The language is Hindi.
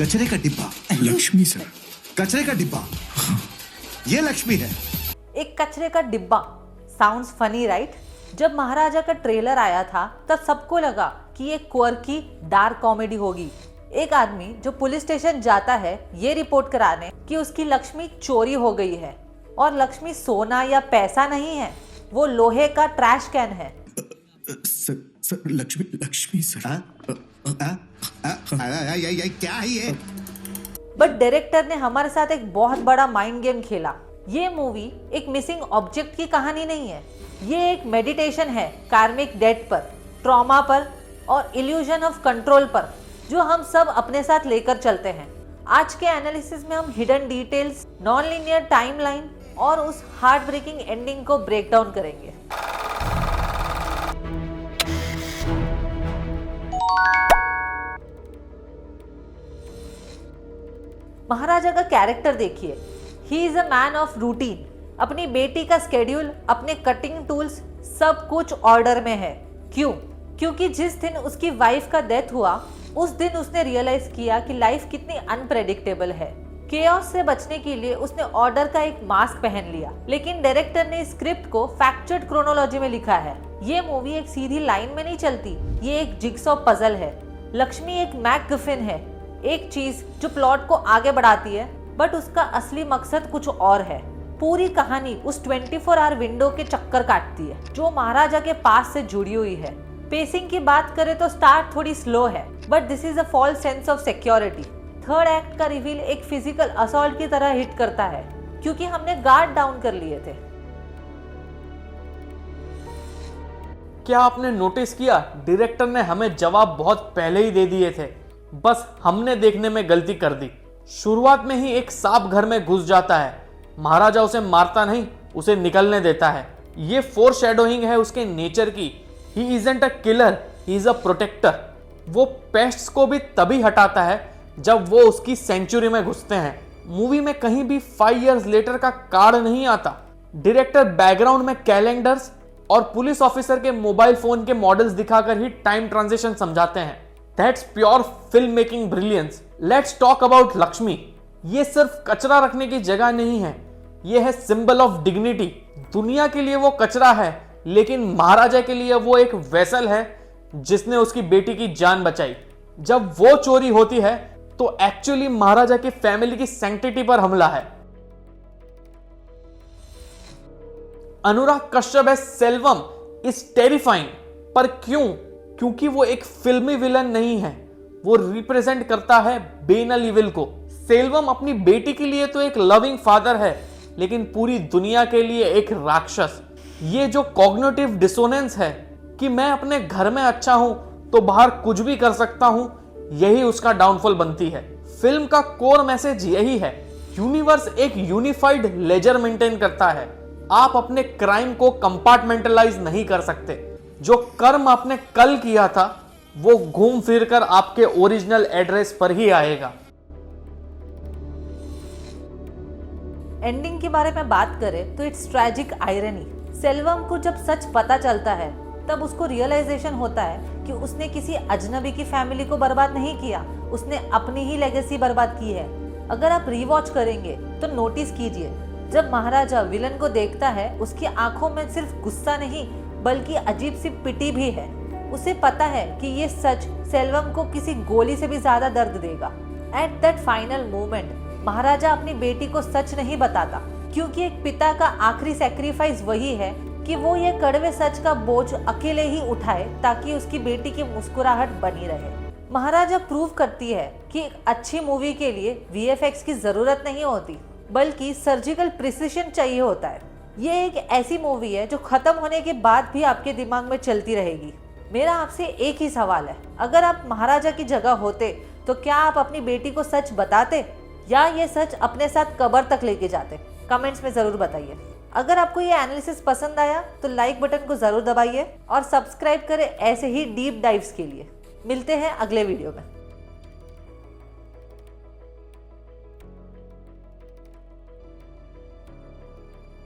कचरे का डिब्बा। लक्ष्मी सर। कचरे का डिब्बा, ये लक्ष्मी है। एक कचरे का डिब्बा साउंड्स फनी राइट? जब महाराजा का ट्रेलर आया था तब सबको लगा कि ये क्वर्की डार्क कॉमेडी होगी। एक आदमी जो पुलिस स्टेशन जाता है ये रिपोर्ट कराने कि उसकी लक्ष्मी चोरी हो गई है, और लक्ष्मी सोना या पैसा नहीं है, वो लोहे का ट्रैश कैन है। Sir Lakshmi sir. क्या है ये? बट डायरेक्टर ने हमारे साथ एक बहुत बड़ा माइंड गेम खेला। ये मूवी एक मिसिंग ऑब्जेक्ट की कहानी नहीं है, ये एक मेडिटेशन है कार्मिक डेट पर, ट्रॉमा पर और इल्यूजन ऑफ कंट्रोल पर, जो हम सब अपने साथ लेकर चलते हैं। आज के एनालिसिस में हम hidden details, non linear timeline और उस हार्ट ब्रेकिंग एंडिंग को ब्रेक डाउन करेंगे। महाराजा का कैरेक्टर देखिए, ही is a man of routine. अपनी बेटी का स्केड्यूल, अपने कटिंग टूल्स, सब कुछ ऑर्डर में है। क्यों? क्योंकि जिस दिन उसकी वाइफ का डेथ हुआ उस दिन उसने रियलाइज किया कि लाइफ कितनी अनप्रेडिक्टेबल है। केओस से बचने के लिए उसने ऑर्डर का एक मास्क पहन लिया, लेकिन डायरेक्टर ने स्क्रिप्ट को फैक्चर्ड क्रोनोलॉजी में लिखा है। ये मूवी एक सीधी लाइन में नहीं चलती, ये एक जिगसॉ पजल है। लक्ष्मी एक मैकगुफिन है, एक चीज जो प्लॉट को आगे बढ़ाती है, बट उसका असली मकसद कुछ और है। पूरी कहानी उस 24 आवर विंडो के चक्कर काटती है जो महाराजा के पास से जुड़ी हुई है। पेसिंग की बात करें तो स्टार्ट थोड़ी स्लो है, but this is a false sense of security. Third act का रिवील एक फिजिकल असॉल्ट की तरह हिट करता है, क्योंकि हमने गार्ड डाउन कर लिए थे। क्या आपने नोटिस किया, डायरेक्टर ने हमें जवाब बहुत पहले ही दे दिए थे, बस हमने देखने में गलती कर दी। शुरुआत में ही एक सांप घर में घुस जाता है, महाराजा उसे मारता नहीं, उसे निकलने देता है। ये फोरशैडोइंग है उसके नेचर की। He isn't a killer, he is a protector. वो पेस्ट्स को भी तभी हटाता है जब वो उसकी सेंचुरी में घुसते हैं। मूवी में कहीं भी 5 years लेटर का कार्ड नहीं आता। डायरेक्टर बैकग्राउंड में कैलेंडर्स और पुलिस ऑफिसर के मोबाइल फोन के मॉडल्स दिखाकर ही टाइम ट्रांजिशन समझाते हैं। That's pure film making brilliance. Let's talk about Lakshmi. ये सिर्फ कचरा रखने की जगह नहीं है, ये है सिंबल ऑफ डिग्निटी। दुनिया के लिए वो कचरा है, लेकिन महाराजा के लिए वो एक वेसल है जिसने उसकी बेटी की जान बचाई। जब वो चोरी होती है तो एक्चुअली महाराजा की फैमिली की सैंक्टिटी पर हमला है। अनुराग कश्यप है सेल्वम इज टेरिफाइंग, पर क्यों? क्योंकि वो एक फिल्मी विलन नहीं है, वो रिप्रेजेंट करता है बेनल इविल को। सेल्वम अपनी बेटी के लिए तो एक लविंग फादर है, लेकिन पूरी दुनिया के लिए एक राक्षस। ये जो कॉग्निटिव डिसोनेंस है कि मैं अपने घर में अच्छा हूं तो बाहर कुछ भी कर सकता हूं, यही उसका डाउनफॉल बनती है। फिल्म का कोर मैसेज यही है, यूनिवर्स एक यूनिफाइड लेजर मेंटेन करता है। आप अपने क्राइम को कंपार्टमेंटलाइज नहीं कर सकते। जो कर्म आपने कल किया था वो घूम फिर कर आपके ओरिजिनल एड्रेस पर ही आएगा। एंडिंग के बारे में बात करें तो इट्स ट्रैजिक आयरनी। सेल्वम को जब सच पता चलता है तब उसको रियलाइजेशन होता है कि उसने किसी अजनबी की फैमिली को बर्बाद नहीं किया, उसने अपनी ही लेगेसी बर्बाद की है। अगर आप रीवॉच करेंगे तो नोटिस कीजिए, जब महाराजा विलन को देखता है उसकी आंखों में सिर्फ गुस्सा नहीं बल्कि अजीब सी पिटी भी है। उसे पता है कि ये सच सेल्वम को किसी गोली से भी ज्यादा दर्द देगा। एट दैट फाइनल मोमेंट महाराजा अपनी बेटी को सच नहीं बताता, क्योंकि एक पिता का आखिरी सैक्रिफाइस वही है कि वो ये कड़वे सच का बोझ अकेले ही उठाए ताकि उसकी बेटी की मुस्कुराहट बनी रहे। महाराजा प्रूव करती है कि एक अच्छी मूवी के लिए VFX की जरूरत नहीं होती, बल्कि सर्जिकल प्रिसिशन चाहिए होता है। ये एक ऐसी मूवी है जो खत्म होने के बाद भी आपके दिमाग में चलती रहेगी। मेरा आपसे एक ही सवाल है, अगर आप महाराजा की जगह होते तो क्या आप अपनी बेटी को सच बताते या ये सच अपने साथ कब्र तक लेके जाते? कमेंट्स में जरूर बताइए। अगर आपको ये एनालिसिस पसंद आया तो लाइक बटन को जरूर दबाइए और सब्सक्राइब करें ऐसे ही डीप डाइव्स के लिए। मिलते हैं अगले वीडियो में।